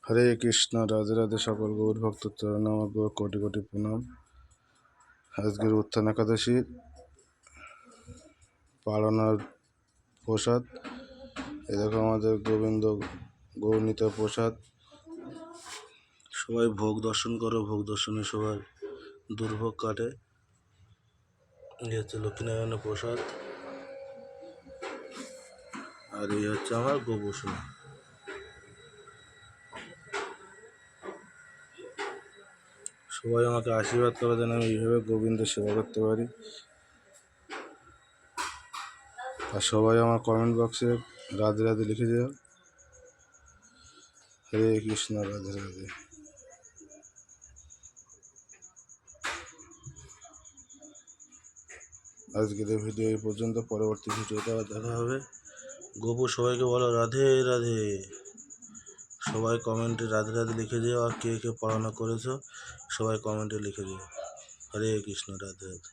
হরে কৃষ্ণ, রাধে রাধে। সকল গৌর ভক্ত চরণে আমার কোটি কোটি প্রণাম। আজকের উত্থান একাদশীর পালনার প্রসাদ, এ দেখো আমাদের গোবিন্দ গৌরনীত প্রসাদ। সবাই ভোগ দর্শন করো, ভোগ দর্শনে সবার দুর্ভোগ কাটে। এই হচ্ছে লক্ষ্মীনারায়ণের প্রসাদ, আর এই হচ্ছে আমার গোবসুনা। সবাই আমাকে আশীর্বাদ করে যেন আমি এইভাবে গোবিন্দের সেবা করতে পারি। আর সবাই আমার কমেন্ট বক্সে রাধে রাধে লিখে যাও। হরে কৃষ্ণ, রাধে রাধে। আজকের এই ভিডিও এই পর্যন্ত, পরবর্তী ভিডিওতে আবার দেখা হবে। গোপু সবাইকে বলো রাধে রাধে। সবাই কমেন্টে রাধে রাধে লিখে দিও, আর কে কে পড়ানো করেছো সবাই কমেন্টে লিখে দিও। হরে কৃষ্ণ, রাধে রাধে।